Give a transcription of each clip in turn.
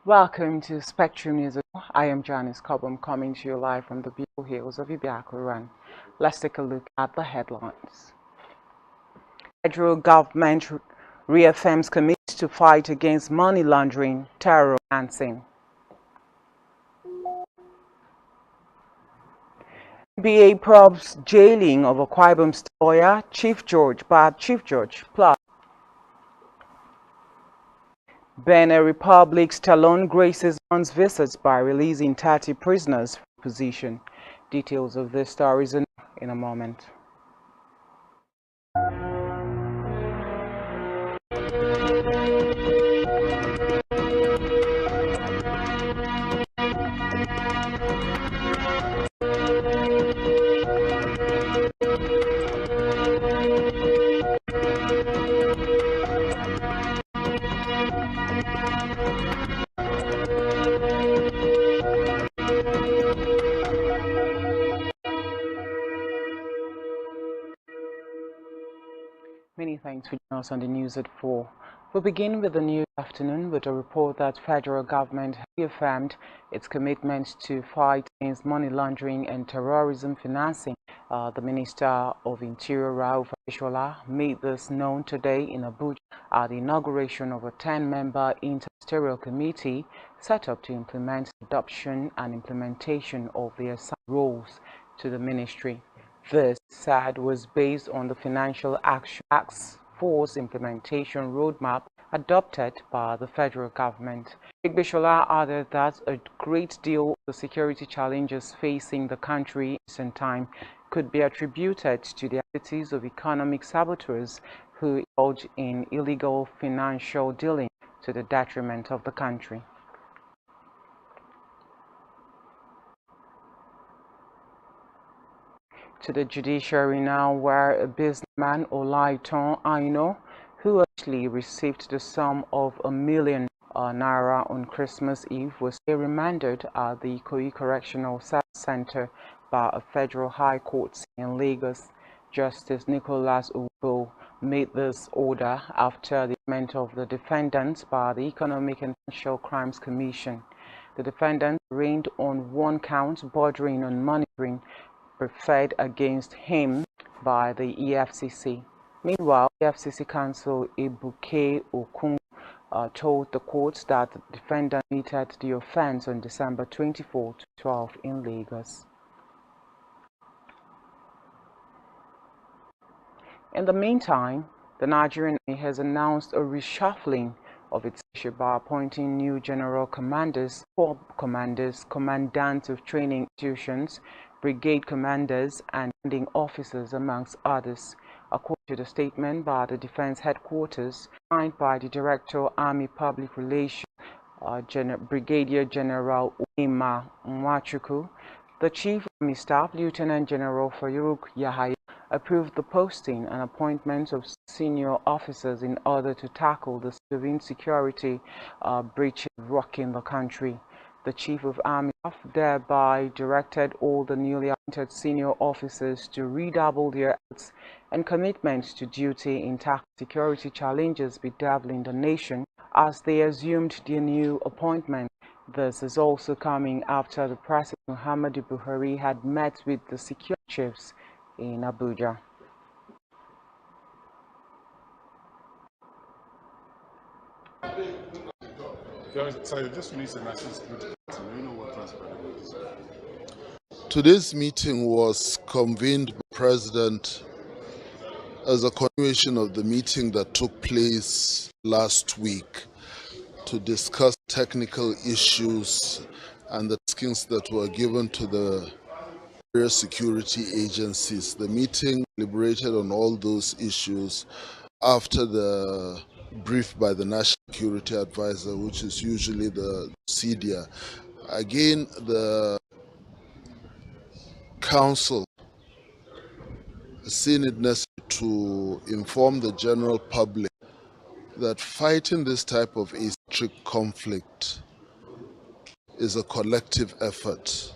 Welcome to Spectrum News. I am Janice Cobham, coming to you live from the beautiful hills of Ibiakuran. Let's take a look at the headlines. Federal government reaffirms commitment to fight against money laundering, terror financing. NBA probes jailing of Akwa Ibom State lawyer Chief George plus Benin Republic's Talon graces one's visits by releasing 30 prisoners from position. Details of this story is in a moment. Many thanks for joining us on the news at 4. We'll begin with the news afternoon with a report that federal government reaffirmed its commitment to fight against money laundering and terrorism financing. The Minister of Interior, Rauf Areshola, made this known today in Abuja at the inauguration of a 10-member interministerial committee set up to implement adoption and implementation of the assigned roles to the ministry. This, said, was based on the Financial Action Task Force implementation roadmap adopted by the federal government. Igbeshola added that a great deal of the security challenges facing the country in recent time could be attributed to the activities of economic saboteurs who indulge in illegal financial dealing to the detriment of the country. To the judiciary now, where a businessman, Olaiton Aino, who actually received the sum of $1 million naira on Christmas Eve, was remanded at the Ikoyi Correctional Center by a federal high court in Lagos. Justice Nicholas Ubo made this order after the judgment of the defendants by the Economic and Financial Crimes Commission. The defendants arraigned on one count bordering on money laundering preferred against him by the EFCC. Meanwhile, EFCC counsel Ebuke Okun told the court that the defendant committed the offense on December 24, 2012 in Lagos. In the meantime, the Nigerian Army has announced a reshuffling of its leadership by appointing new general commanders, corps commanders, commandants of training institutions, brigade commanders, and commanding officers, amongst others, according to the statement by the Defense Headquarters, signed by the Director of Army Public Relations, Brigadier General Uema Nwachukwu. The Chief of Army Staff, Lieutenant General Farouk Yahaya, approved the posting and appointment of senior officers in order to tackle the severe insecurity breaches rocking the country. The Chief of Army Staff thereby directed all the newly appointed senior officers to redouble their efforts and commitment to duty in tackling security challenges bedeviling the nation as they assumed their new appointment. This is also coming after the President Muhammadu Buhari had met with the security chiefs in Abuja. Sorry, just released a national security council. Do you know what transpired? Today's meeting was convened by the President as a continuation of the meeting that took place last week to discuss technical issues and the taskings that were given to the various security agencies. The meeting deliberated on all those issues after the brief by the National Security Advisor, which is usually the CDA. Again, the Council has seen it necessary to inform the general public that fighting this type of asymmetric conflict is a collective effort,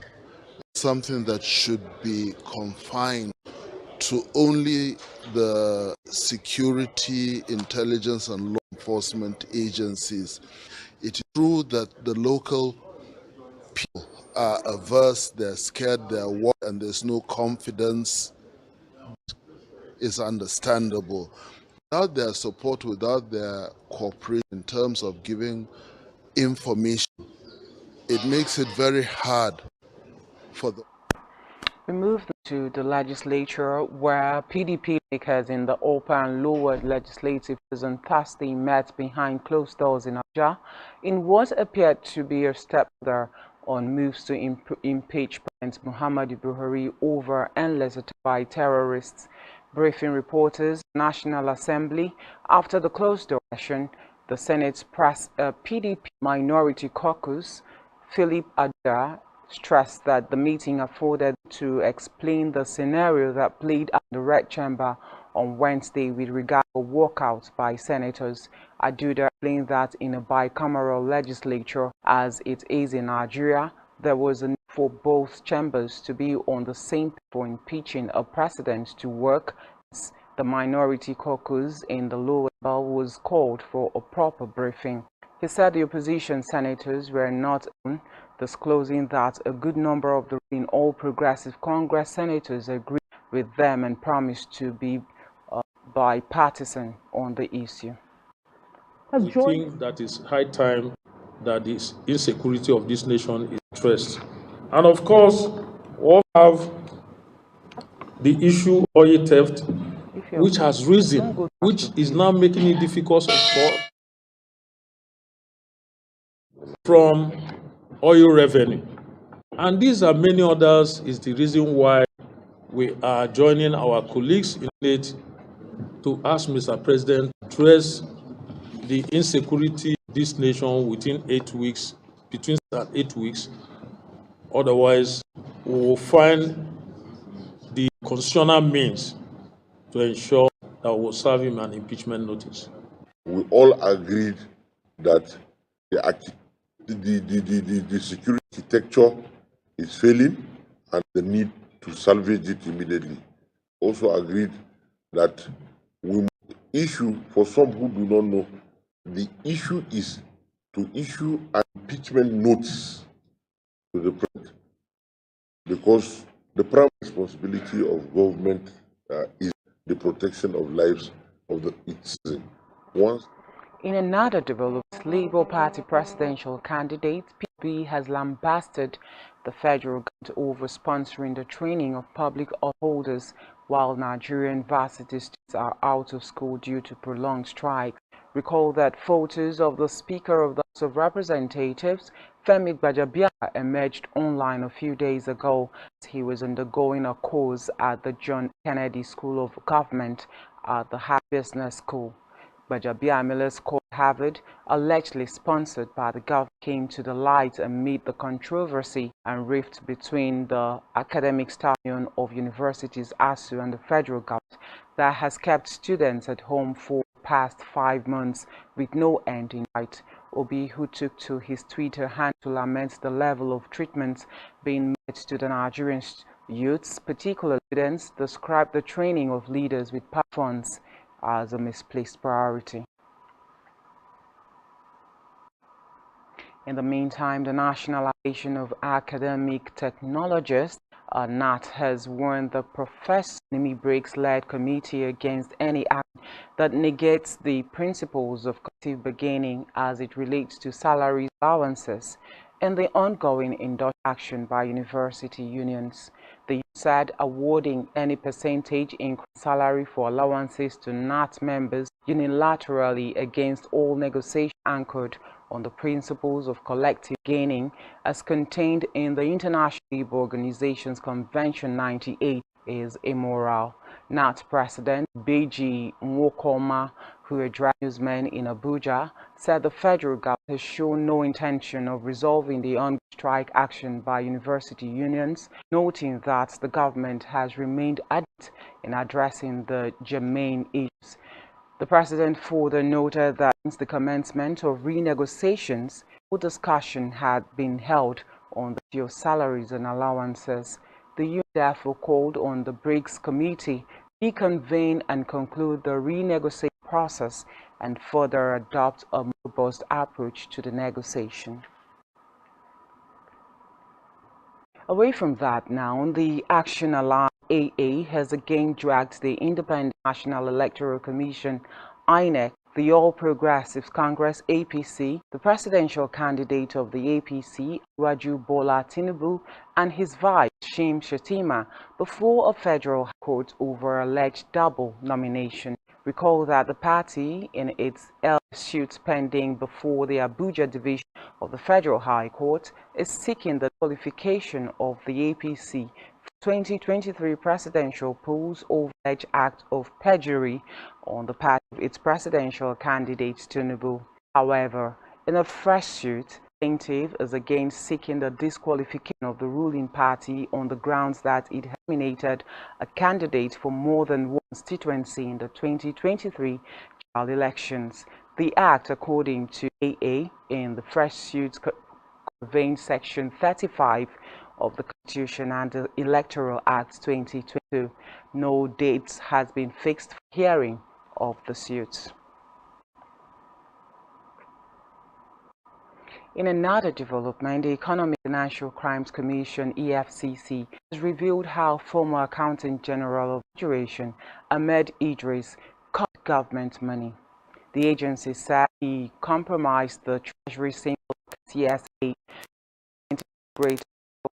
something that should be confined to only the security, intelligence, and law enforcement agencies. It is true that the local people are averse, they're scared, they're worried, and there's no confidence. Is understandable. Without their support, without their cooperation in terms of giving information, it makes it very hard for the. We move to the legislature, where PDP makers in the upper and lower legislative on Thursday met behind closed doors in Abuja in what appeared to be a step further on moves to impeach President Muhammadu Buhari over endless attacks by terrorists. Briefing reporters, National Assembly, after the closed-door session, the Senate's PDP Minority Caucus, Philip Adda, stressed that the meeting afforded to explain the scenario that played out in the Red Chamber on Wednesday with regard to walkouts by senators. Aduda explained that in a bicameral legislature, as it is in Nigeria, there was a need for both chambers to be on the same page for impeaching a president to work. The minority caucus in the lower chamber was called for a proper briefing. He said the opposition senators were not on, disclosing that a good number of the All Progressive Congress senators agreed with them and promised to be bipartisan on the issue. We think that it's high time that the insecurity of this nation is addressed. And of course, we have the issue of oil theft, which has risen, which is now making it difficult for from oil revenue. And these and many others is the reason why we are joining our colleagues in it to ask Mr. President to address the insecurity of this nation within 8 weeks, between 8 weeks. Otherwise, we will find the constitutional means to ensure that we will serve him an impeachment notice. We all agreed that the security architecture is failing and the need to salvage it immediately. Also agreed that we must issue, for some who do not know, the issue is to issue an impeachment notice to the president, because the primary responsibility of government is the protection of lives of its citizens. In another development, Labour Party presidential candidate PB has lambasted the federal government over sponsoring the training of public holders while Nigerian varsity students are out of school due to prolonged strikes. Recall that photos of the Speaker of the House of Representatives, Femi Gbajabiamila, emerged online a few days ago as he was undergoing a course at the John Kennedy School of Government at the Harvard Business School. Gbajabiamila's course at Harvard, allegedly sponsored by the government, came to the light amid the controversy and rift between the Academic Staff Union of Universities ASU and the federal government that has kept students at home for the past 5 months with no end in sight. Obi, who took to his Twitter handle to lament the level of treatment being made to the Nigerian youths, particularly students, described the training of leaders with funds as a misplaced priority. In the meantime, the National Association of Academic Technologists, NAT, has warned the Professor Nimi Breaks-led committee against any act that negates the principles of collective bargaining as it relates to salary allowances and the ongoing industrial action by university unions. The said awarding any percentage increase salary for allowances to NAT members unilaterally against all negotiation anchored on the principles of collective bargaining as contained in the International Labour Organization's Convention 98 is immoral. NAT President Beji Nwokoma, who addressed newsmen in Abuja, said the federal government has shown no intention of resolving the ongoing strike action by university unions, noting that the government has remained adamant in addressing the germane issues. The president further noted that since the commencement of renegotiations, no discussion had been held on the salaries and allowances. The union therefore called on the BRICS committee to reconvene and conclude the renegotiation process and further adopt a more robust approach to the negotiation. Away from that now, the Action Alliance AA has again dragged the Independent National Electoral Commission, INEC, the All Progressives Congress APC, the presidential candidate of the APC, Raju Bola Tinubu, and his vice, Shim Shettima, before a federal court over alleged double nomination. Recall that the party, in its suits pending before the Abuja division of the Federal High Court, is seeking the qualification of the APC 2023 presidential polls over alleged act of perjury on the part of its presidential candidate Tinubu. However, in a fresh suit, plaintiff is again seeking the disqualification of the ruling party on the grounds that it nominated a candidate for more than one constituency in the 2023 general elections. The act, according to AA in the fresh suit, contravenes Section 35 of the Constitution and the Electoral Act 2022. No date has been fixed for hearing of the suits. In another development, the Economic and Financial Crimes Commission (EFCC) has revealed how former Accountant General of Federation Ahmed Idris cut government money. The agency said he compromised the Treasury Symbol CSA Integrated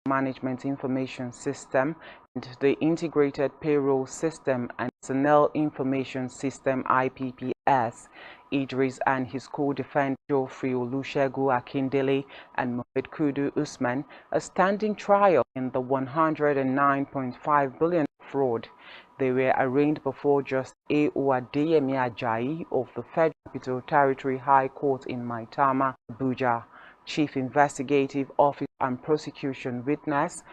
Management Information System and the Integrated Payroll System and Personnel Information System IPPS. Idris and his co-defendant Geoffrey Olusegun Akindele and Mohamed Kudu Usman are standing trial in the 109.5 billion fraud. They were arraigned before Justice A.O. Adeyemi Ajayi of the Federal Capital Territory High Court in Maitama, Abuja. Chief Investigative Officer and Prosecution Witness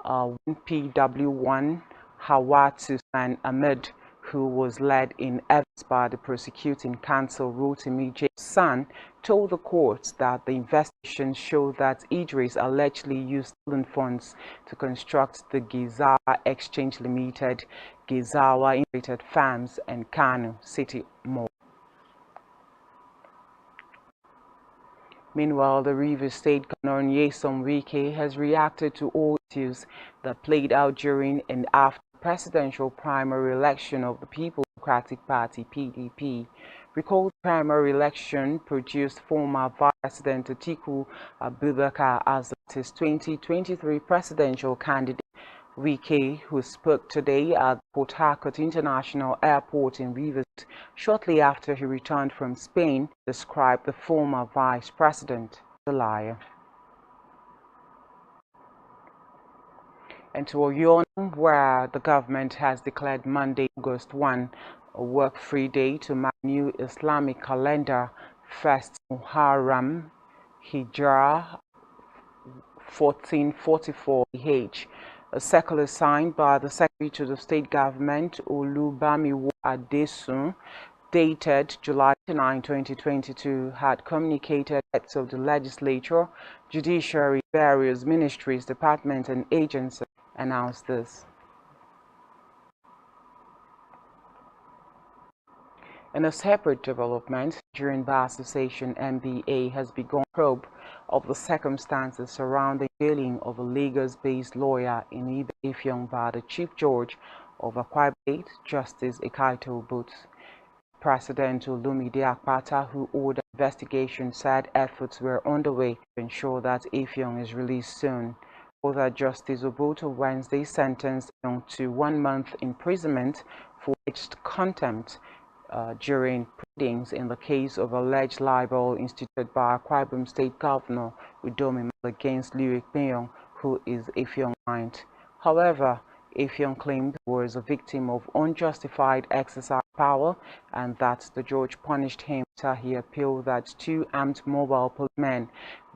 PW1 Hawatu and Ahmed, who was led in evidence by the prosecuting counsel Rotimi J. San, told the court that the investigation showed that Idris allegedly used stolen funds to construct the Gizawa Exchange Limited, Gizawa Integrated Farms, and Kano City Mall. Meanwhile, the Rivers State Governor Nyesom Wike has reacted to all issues that played out during and after the presidential primary election of the People's Democratic Party (PDP). Recall the primary election produced former Vice President Atiku Abubakar as his 2023 presidential candidate. Wike, who spoke today at Port Harcourt International Airport in Rivers shortly after he returned from Spain, described the former vice president as a liar. And to Oyon, where the government has declared Monday, August 1, a work-free day to mark new Islamic calendar, First Muharram Hijrah 1444 AH. A circular signed by the Secretary to the State Government, Olubamiwo Adesun, dated July 9, 2022, had communicated heads of the legislature, judiciary, various ministries, departments, and agencies announced this. In a separate development, Nigerian Bar Association (NBA) has begun a probe of the circumstances surrounding the jailing of a Lagos-based lawyer in Ife by the Chief Judge of Akwa Ibom, Justice Ekaito Boots. President Olumide Akpata, who ordered investigation, said efforts were underway to ensure that Ife is released soon. Further, Justice Oboto Wednesday sentenced him to 1 month imprisonment for alleged contempt during proceedings in the case of alleged libel instituted by Akwa Ibom State Governor Udomi against Liu Ekpenyong, who is Ife's client. However, Ifeong claimed he was a victim of unjustified exercise of power and that the judge punished him after he appealed that 2 armed mobile policemen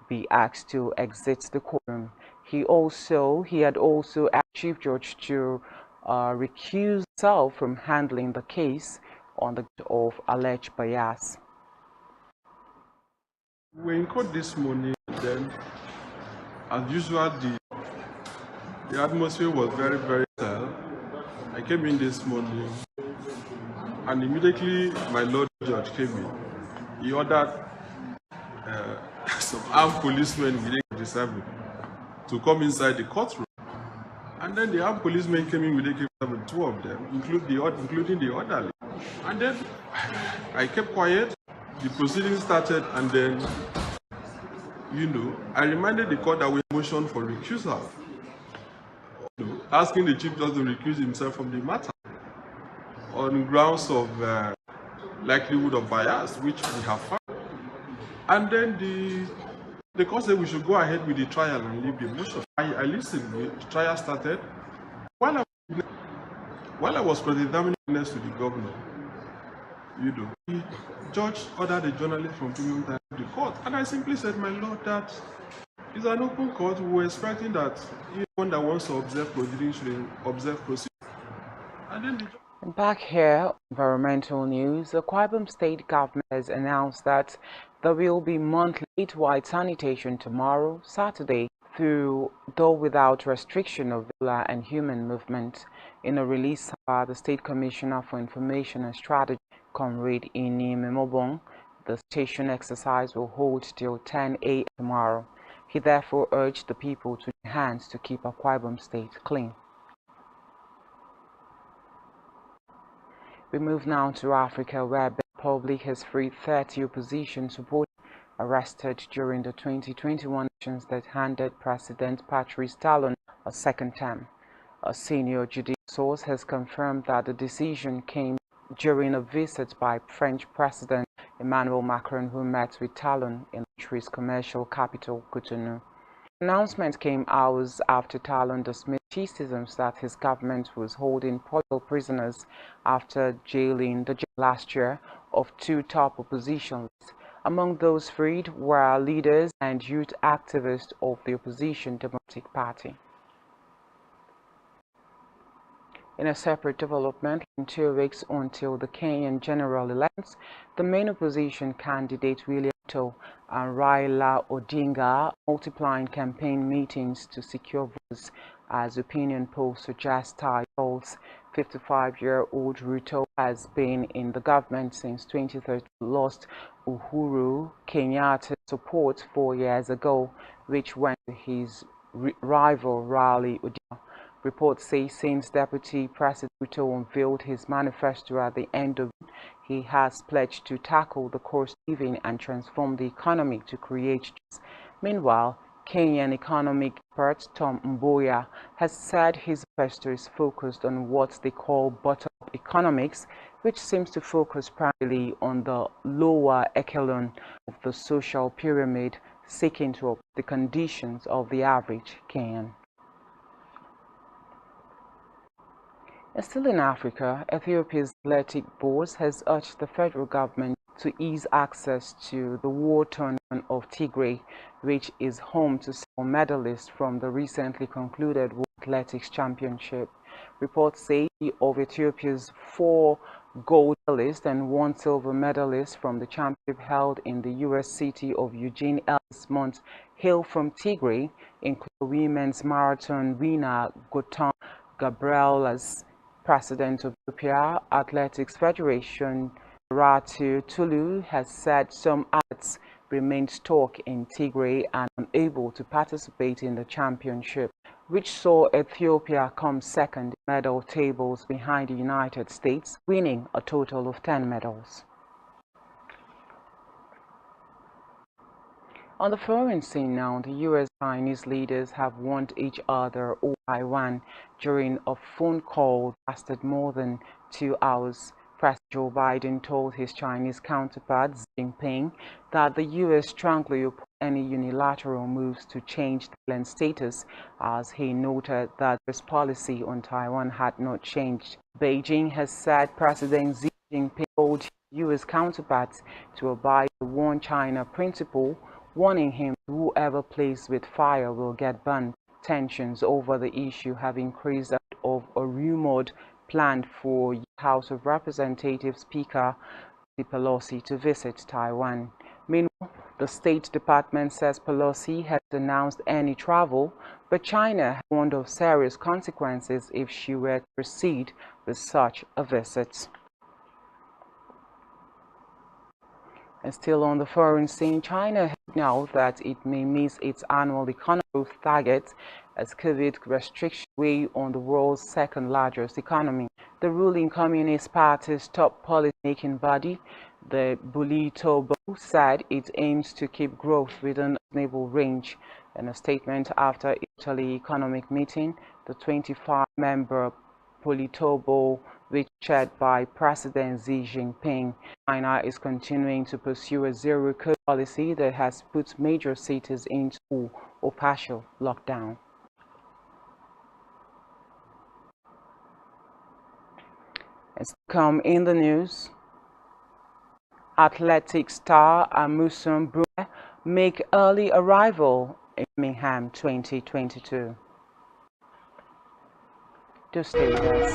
be asked to exit the courtroom. He had also asked Chief Judge to recuse himself from handling the case on the ground of alleged bias. We in court this morning, then, as usual, the The atmosphere was very, very dull. I came in this morning, and immediately my Lord Judge came in. He ordered some armed policemen within the service to come inside the courtroom. And then the armed policemen came in with AK-47, two of them, including the orderly. And then I kept quiet. The proceedings started, and then, I reminded the court that we motioned for recusal, asking the Chief Justice to recuse himself from the matter on grounds of likelihood of bias, which we have found. And then the court said we should go ahead with the trial and leave the motion. I listened. The trial started. While I was cross-examining witness to the governor, the judge ordered a journalist from Premium Times to the court, and I simply said, my lord, that is an open court. We were expecting that anyone that wants to observe proceedings should observe proceedings. And then Back here, environmental news, the Akwa Ibom state government has announced that there will be monthly statewide sanitation tomorrow, Saturday, though without restriction of vehicular and human movement. In a release by the State Commissioner for Information and Strategy, Comrade Ini Memobong, the station exercise will hold till 10 a.m. tomorrow. He therefore urged the people to join hands to keep Akwa Ibom state clean. We move now to Africa, where the Republic has freed 30 opposition supporters arrested during the 2021 elections that handed President Patrice Talon a second term. A senior judicial source has confirmed that the decision came during a visit by French President Emmanuel Macron, who met with Talon in the country's commercial capital, Cotonou. The announcement came hours after Talon dismissed criticisms that his government was holding political prisoners after jailing last year of two top opposition leaders. Among those freed were leaders and youth activists of the opposition Democratic Party. In a separate development, in 2 weeks until the Kenyan general elections, the main opposition candidate William Ruto and Raila Odinga multiplying campaign meetings to secure votes, as opinion polls suggest. Titles 55-year-old Ruto has been in the government since 2013, lost Uhuru Kenyatta's support 4 years ago, which went to his rival Raila Odinga. Reports say since Deputy President Ruto unveiled his manifesto at the end of it, he has pledged to tackle the cost of living and transform the economy to create jobs. Meanwhile, Kenyan economic expert Tom Mboya has said his manifesto is focused on what they call bottom-up economics, which seems to focus primarily on the lower echelon of the social pyramid, seeking to uphold the conditions of the average Kenyan. Still in Africa, Ethiopia's athletic board has urged the federal government to ease access to the war tournament of Tigray, which is home to several medalists from the recently concluded World Athletics Championship. Reports say of Ethiopia's 4 gold medalists and 1 silver medalist from the championship held in the U.S. city of Eugene this month hail from Tigray, including women's marathon winner Gotan Gabrielas. President of Ethiopia Athletics Federation, Ratu Tulu, has said some athletes remained stuck in Tigray and unable to participate in the championship, which saw Ethiopia come second in medal tables behind the United States, winning a total of 10 medals. On the foreign scene now, the U.S. and Chinese leaders have warned each other over Taiwan during a phone call that lasted more than 2 hours. President Joe Biden told his Chinese counterpart Xi Jinping that the U.S. strongly opposed any unilateral moves to change the island's status, as he noted that his policy on Taiwan had not changed. Beijing has said President Xi Jinping told U.S. counterparts to abide the One China principle, warning him whoever plays with fire will get burned. Tensions over the issue have increased out of a rumored plan for House of Representatives Speaker Nancy Pelosi to visit Taiwan. Meanwhile, the The State Department says Pelosi has announced any travel, but China has warned of serious consequences if she were to proceed with such a visit. And still on the foreign scene, China has now that it may miss its annual economic growth target as COVID restrictions weigh on the world's second largest economy. The ruling Communist Party's top policy-making body, the Politburo, said it aims to keep growth within a reasonable range. In a statement after Italy economic meeting, the 25-member Politburo, which chaired by President Xi Jinping, China is continuing to pursue a zero-COVID policy that has put major cities into full or partial lockdown. It's come in the news. Athletic star Amusun Brunet make early arrival in Birmingham 2022. Do stay with us.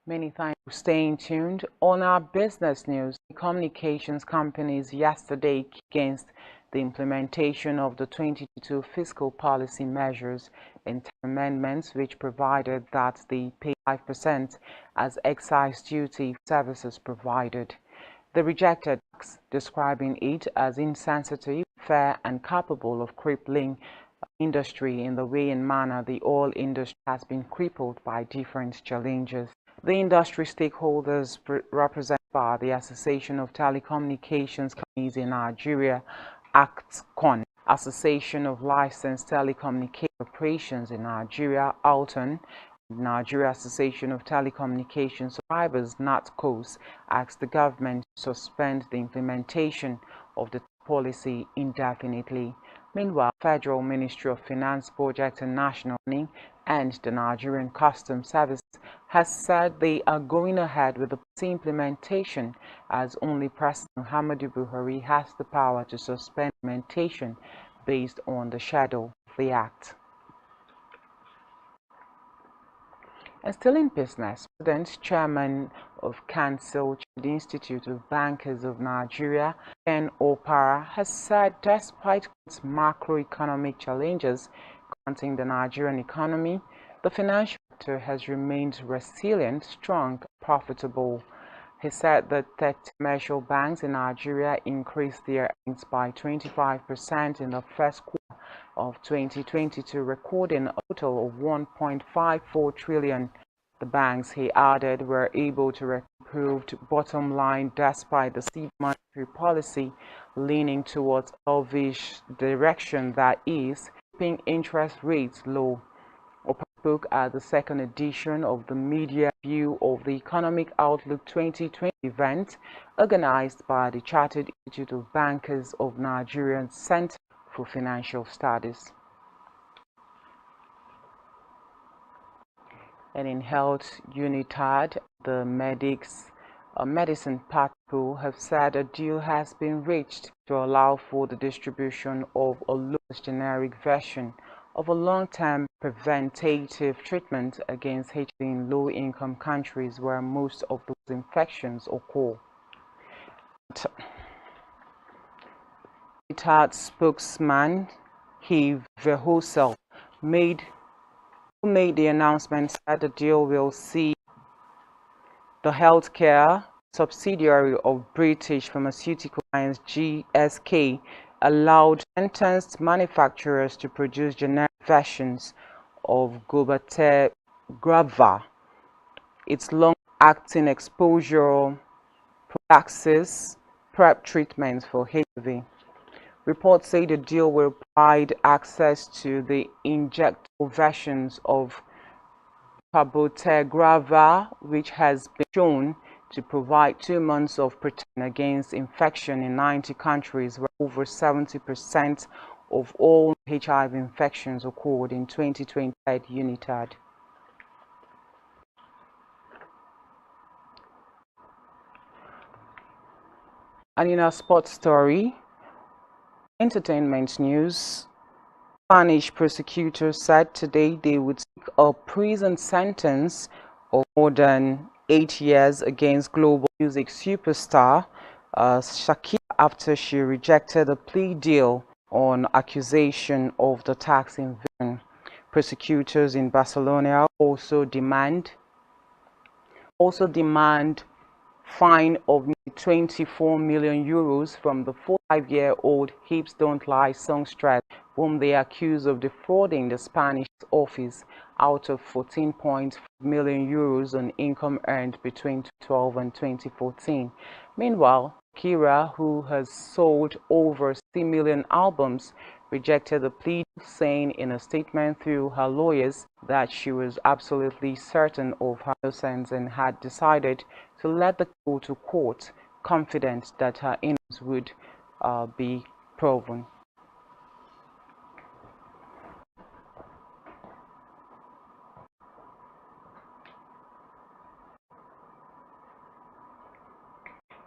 Many thanks for staying tuned. On our business news, the communications companies yesterday against the implementation of the 2022 fiscal policy measures and amendments, which provided that they pay 5% as excise duty for services provided. They rejected tax, describing it as insensitive, fair, and capable of crippling industry in the way and manner the oil industry has been crippled by different challenges. The industry stakeholders represented by the Association of Telecommunications Companies in Nigeria, ACTCON, Association of Licensed Telecommunication Operations in Nigeria, ALTON, Nigeria Association of Telecommunication Subscribers, NATCOS, asked the government to suspend the implementation of the policy indefinitely. Meanwhile, Federal Ministry of Finance, Project and National Planning and the Nigerian Customs Service has said they are going ahead with the policy implementation, as only President Muhammadu Buhari has the power to suspend implementation based on the schedule of the Act. And still in business, President Chairman of Council, the Institute of Bankers of Nigeria, Ken Opara, has said despite its macroeconomic challenges confronting the Nigerian economy, the financial sector has remained resilient, strong, and profitable. He said that 30 commercial banks in Nigeria increased their earnings by 25% in the first quarter of 2022, recording a total of 1.54 trillion The banks, he added, were able to record improved bottom line despite the steep monetary policy leaning towards dovish direction, that is, keeping interest rates low. Open spoke at the second edition of the Media View of the Economic Outlook 2020 event organized by the Chartered Institute of Bankers of Nigerian Center for Financial Studies. And in Health Unitad, the medicine party have said a deal has been reached to allow for the distribution of a lowest generic version of a long-term preventative treatment against HIV in low-income countries where most of those infections occur. UNITAD spokesman Heath Verhosel who made the announcement, said the deal will see the healthcare subsidiary of British pharmaceutical giant GSK allowed sentenced manufacturers to produce generic versions of Grava, its long-acting exposure prophylaxis PrEP treatment for HIV. Reports say the deal will provide access to the injectable versions of Grava, which has been shown to provide 2 months of protection against infection in 90 countries, where over 70% of all HIV infections occurred in 2020 at UNITAD. And in our sports story, entertainment news, Spanish prosecutors said today they would seek a prison sentence of more than 8 years against global music superstar Shakira after she rejected a plea deal on accusation of the tax evasion. Prosecutors in Barcelona also demand fine of 24 million euros from the 45-year-old Hips Don't Lie songstress, whom they accuse of defrauding the Spanish office out of 14.5 million euros on income earned between 2012 and 2014. Meanwhile, Shakira, who has sold over 60 million albums, rejected the plea, saying in a statement through her lawyers that she was absolutely certain of her innocence and had decided to let the go to court, confident that her innocence would be proven.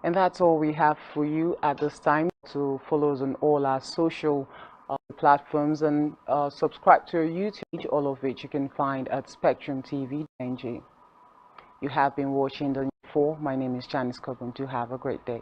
And that's all we have for you at this time. To follow us on all our social platforms and subscribe to our YouTube page, all of which you can find at spectrumtv.ng. You have been watching the News 4. My name is Janice Coburn. Do have a great day.